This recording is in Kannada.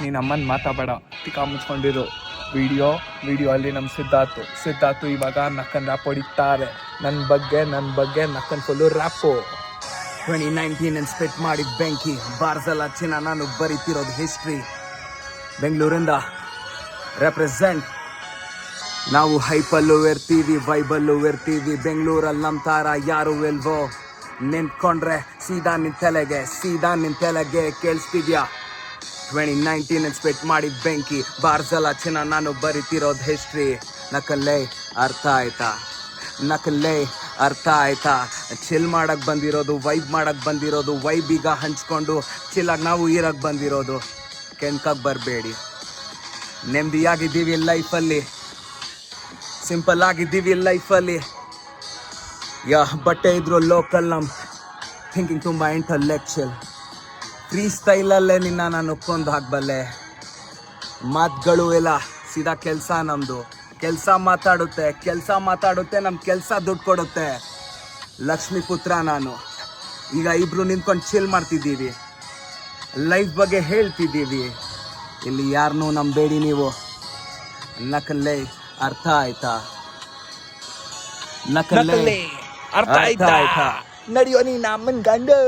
ನೀನು ಅಮ್ಮನ ಮಾತಾಡಬೇಡ, ತಿಕ್ಕ ಮುಚ್ಕೊಂಡಿರು. ವಿಡಿಯೋ ಅಲ್ಲಿ ನಮ್ಮ ಸಿದ್ಧಾರ್ಥು ಇವಾಗ ನಕ್ಕನ್ ರ್ಯಾಪ್ ಹೊಡಿತಾರೆ. ನನ್ನ ಬಗ್ಗೆ ನಕ್ಕನ್ ಫುಲ್ಲು ರ್ಯಾಪು. 2019 ಸ್ಪೆಟ್ ಮಾಡಿ ಬೆಂಕಿ, ಬಾರ್ಸಲ್ಲ ಚಿನ್ನ ನಾನು ಬರಿತಿರೋದು ಹಿಸ್ಟ್ರಿ. ಬೆಂಗಳೂರಿಂದ ರೆಪ್ರೆಸೆಂಟ್, ನಾವು ಹೈಪಲ್ಲೂ ಇರ್ತೀವಿ, ವೈಬಲ್ಲೂ ಇರ್ತೀವಿ. ಬೆಂಗಳೂರಲ್ಲಿ ನಮ್ಮ ತಾರ ಯಾರು ಇಲ್ವೋ, ನಿಂತ್ಕೊಂಡ್ರೆ ಸೀದಾ ನಿನ್ ತಲೆಗೆ ಕೇಳಿಸ್ತಿದ್ಯಾ? 2019 ಸ್ಪೆಟ್ ಮಾಡಿ ಬೆಂಕಿ, ಬಾರ್ಸಲ್ಲ ಚಿನ್ನ ನಾನು ಬರಿತಿರೋದು ಹಿಸ್ಟ್ರಿ. ನಕಲ್ಲೇ ಅರ್ಥ ಆಯ್ತಾ? ಚಿಲ್ ಮಾಡಕ್ ಬಂದಿರೋದು, ವೈಬ್ ಮಾಡಕ್ ಬಂದಿರೋದು, ವೈಬೀಗ ಹಂಚ್ಕೊಂಡು ಚಿಲ್ಲಾಗಿ ನಾವು ಇರಕ್ ಬಂದಿರೋದು. ಕೆಣ್ಕಕ್ಕೆ ಬರಬೇಡಿ, ನೆಮ್ಮದಿಯಾಗಿದ್ದೀವಿ ಲೈಫಲ್ಲಿ, ಸಿಂಪಲ್ ಆಗಿದ್ದೀವಿ ಲೈಫಲ್ಲಿ. ಬಟ್ಟೆ ಇದ್ರು ಲೋಕಲ್, ನಮ್ ಥಿಂಕಿಂಗ್ ತುಂಬ ಇಂಟಲೆಕ್ಚುಯಲ್. ಫ್ರೀ ಸ್ಟೈಲಲ್ಲೇ ನಿನ್ನ ನಾನು ಕೊಂದು ಹಾಕ್ಬಲ್ಲೆ. ಮಾತುಗಳು ಇಲ್ಲ, ಸೀದಾ ಕೆಲಸ ನಮ್ಮದು. ಕೆಲಸ ಮಾತಾಡುತ್ತೆ, ನಮ್ಮ ಕೆಲಸ ದುಡ್ಡು ಕೊಡುತ್ತೆ. ಲಕ್ಷ್ಮೀ ಪುತ್ರ ನಾನು. ಈಗ ಇಬ್ರು ನಿಂತ್ಕೊಂಡು ಚಿಲ್ ಮಾಡ್ತಿದ್ದೀವಿ, ಲೈಫ್ ಬಗ್ಗೆ ಹೇಳ್ತಿದ್ದೀವಿ. ಇಲ್ಲಿ ಯಾರನ್ನೂ ನಂಬೇಡಿ ನೀವು. ನಕಲ್ಲೇ ಅರ್ಥ ಆಯ್ತಾ? ನಕಲ್ಲೇ ಅರ್ಥ ಆಯ್ತಾ? ನಡೆಯೋ ನೀ ನಮ್ಮನ್ ಗಂಡು.